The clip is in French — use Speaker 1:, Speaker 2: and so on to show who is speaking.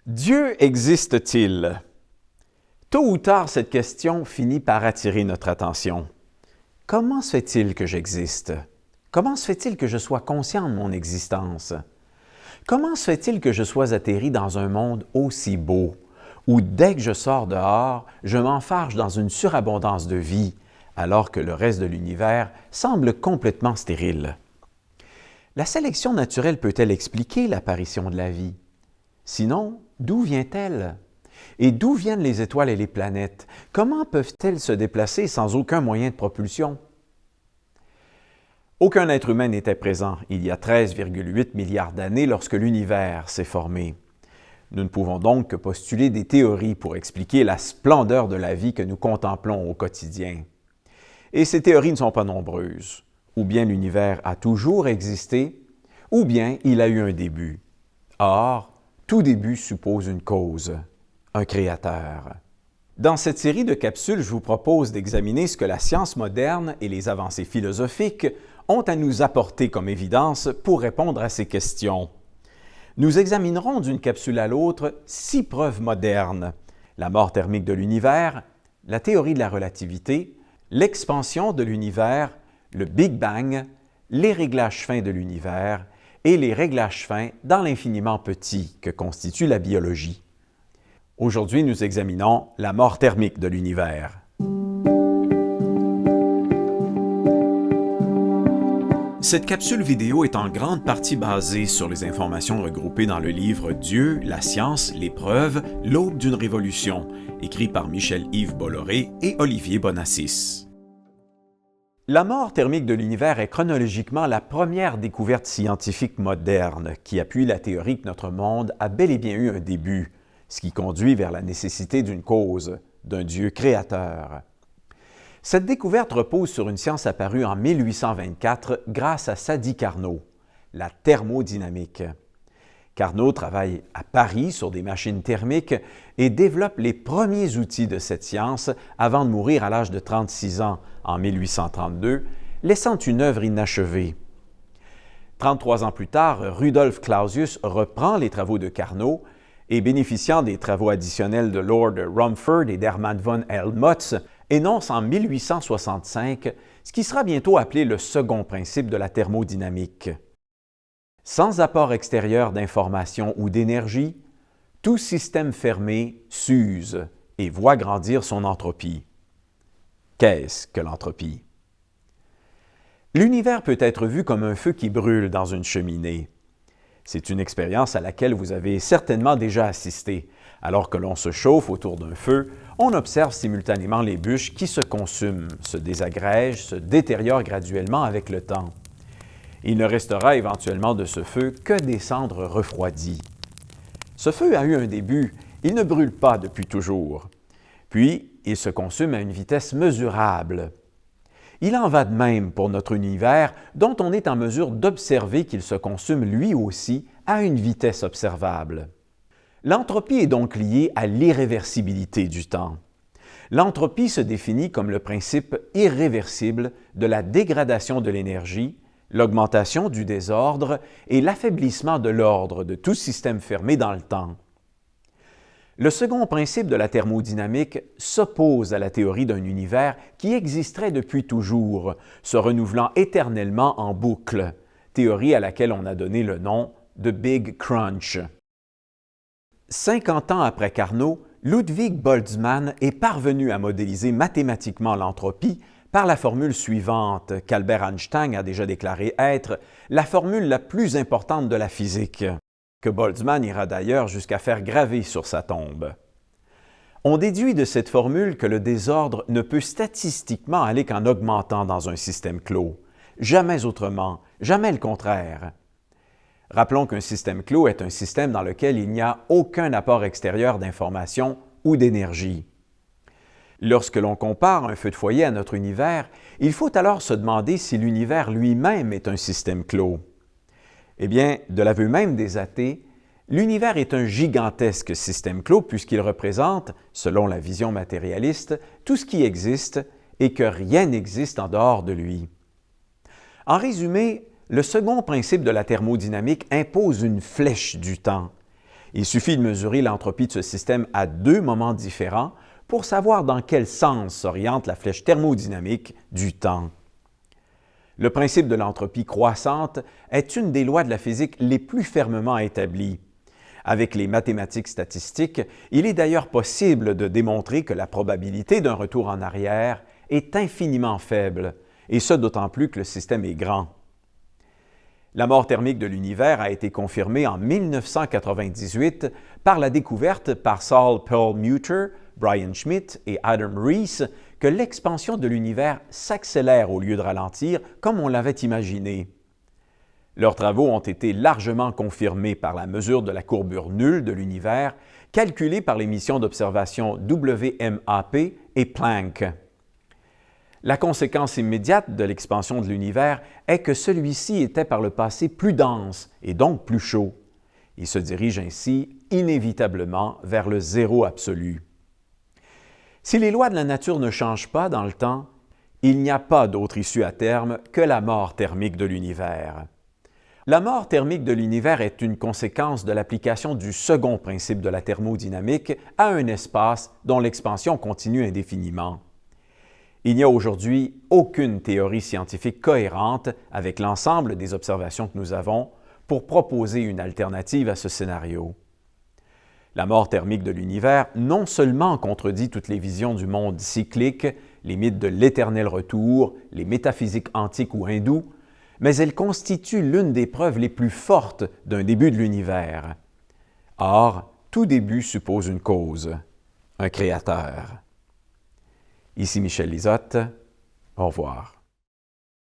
Speaker 1: Dieu existe-t-il? Tôt ou tard, cette question finit par attirer notre attention. Comment se fait-il que j'existe? Comment se fait-il que je sois conscient de mon existence? Comment se fait-il que je sois atterri dans un monde aussi beau, où dès que je sors dehors, je m'enfarge dans une surabondance de vie, alors que le reste de l'univers semble complètement stérile? La sélection naturelle peut-elle expliquer l'apparition de la vie? Sinon, d'où vient-elle? Et d'où viennent les étoiles et les planètes? Comment peuvent-elles se déplacer sans aucun moyen de propulsion? Aucun être humain n'était présent il y a 13,8 milliards d'années lorsque l'univers s'est formé. Nous ne pouvons donc que postuler des théories pour expliquer la splendeur de la vie que nous contemplons au quotidien. Et ces théories ne sont pas nombreuses. Ou bien l'univers a toujours existé, ou bien il a eu un début. Or, tout début suppose une cause, un créateur. Dans cette série de capsules, je vous propose d'examiner ce que la science moderne et les avancées philosophiques ont à nous apporter comme évidence pour répondre à ces questions. Nous examinerons d'une capsule à l'autre 6 preuves modernes: la mort thermique de l'univers, la théorie de la relativité, l'expansion de l'univers, le Big Bang, les réglages fins de l'univers et les réglages fins dans l'infiniment petit que constitue la biologie. Aujourd'hui, nous examinons la mort thermique de l'univers. Cette capsule vidéo est en grande partie basée sur les informations regroupées dans le livre Dieu, la science, les preuves, l'aube d'une révolution, écrit par Michel-Yves Bolloré et Olivier Bonassis. La mort thermique de l'univers est chronologiquement la première découverte scientifique moderne qui appuie la théorie que notre monde a bel et bien eu un début, ce qui conduit vers la nécessité d'une cause, d'un Dieu créateur. Cette découverte repose sur une science apparue en 1824 grâce à Sadi Carnot, la thermodynamique. Carnot travaille à Paris sur des machines thermiques et développe les premiers outils de cette science avant de mourir à l'âge de 36 ans en 1832, laissant une œuvre inachevée. 33 ans plus tard, Rudolf Clausius reprend les travaux de Carnot et, bénéficiant des travaux additionnels de Lord Rumford et d'Hermann von Helmholtz, énonce en 1865 ce qui sera bientôt appelé le second principe de la thermodynamique. Sans apport extérieur d'information ou d'énergie, tout système fermé s'use et voit grandir son entropie. Qu'est-ce que l'entropie? L'univers peut être vu comme un feu qui brûle dans une cheminée. C'est une expérience à laquelle vous avez certainement déjà assisté. Alors que l'on se chauffe autour d'un feu, on observe simultanément les bûches qui se consument, se désagrègent, se détériorent graduellement avec le temps. Il ne restera éventuellement de ce feu que des cendres refroidies. Ce feu a eu un début, il ne brûle pas depuis toujours. Puis, il se consume à une vitesse mesurable. Il en va de même pour notre univers, dont on est en mesure d'observer qu'il se consume lui aussi à une vitesse observable. L'entropie est donc liée à l'irréversibilité du temps. L'entropie se définit comme le principe irréversible de la dégradation de l'énergie, l'augmentation du désordre et l'affaiblissement de l'ordre de tout système fermé dans le temps. Le second principe de la thermodynamique s'oppose à la théorie d'un univers qui existerait depuis toujours, se renouvelant éternellement en boucle, théorie à laquelle on a donné le nom de Big Crunch. 50 ans après Carnot, Ludwig Boltzmann est parvenu à modéliser mathématiquement l'entropie par la formule suivante qu'Albert Einstein a déjà déclarée être la formule la plus importante de la physique, que Boltzmann ira d'ailleurs jusqu'à faire graver sur sa tombe. On déduit de cette formule que le désordre ne peut statistiquement aller qu'en augmentant dans un système clos, jamais autrement, jamais le contraire. Rappelons qu'un système clos est un système dans lequel il n'y a aucun apport extérieur d'information ou d'énergie. Lorsque l'on compare un feu de foyer à notre univers, il faut alors se demander si l'univers lui-même est un système clos. Eh bien, de l'aveu même des athées, l'univers est un gigantesque système clos puisqu'il représente, selon la vision matérialiste, tout ce qui existe et que rien n'existe en dehors de lui. En résumé, le second principe de la thermodynamique impose une flèche du temps, Il suffit de mesurer l'entropie de ce système à deux moments différents pour savoir dans quel sens s'oriente la flèche thermodynamique du temps. Le principe de l'entropie croissante est une des lois de la physique les plus fermement établies. Avec les mathématiques statistiques, il est d'ailleurs possible de démontrer que la probabilité d'un retour en arrière est infiniment faible, et ce d'autant plus que le système est grand. La mort thermique de l'univers a été confirmée en 1998 par la découverte par Saul Perlmutter, Brian Schmidt et Adam Riess que l'expansion de l'univers s'accélère au lieu de ralentir comme on l'avait imaginé. Leurs travaux ont été largement confirmés par la mesure de la courbure nulle de l'univers calculée par les missions d'observation WMAP et Planck. La conséquence immédiate de l'expansion de l'univers est que celui-ci était par le passé plus dense et donc plus chaud. Il se dirige ainsi inévitablement vers le zéro absolu. Si les lois de la nature ne changent pas dans le temps, il n'y a pas d'autre issue à terme que la mort thermique de l'univers. La mort thermique de l'univers est une conséquence de l'application du second principe de la thermodynamique à un espace dont l'expansion continue indéfiniment. Il n'y a aujourd'hui aucune théorie scientifique cohérente avec l'ensemble des observations que nous avons pour proposer une alternative à ce scénario. La mort thermique de l'univers non seulement contredit toutes les visions du monde cyclique, les mythes de l'éternel retour, les métaphysiques antiques ou hindous, mais elle constitue l'une des preuves les plus fortes d'un début de l'univers. Or, tout début suppose une cause, un créateur. Ici Michel Lizotte, au revoir.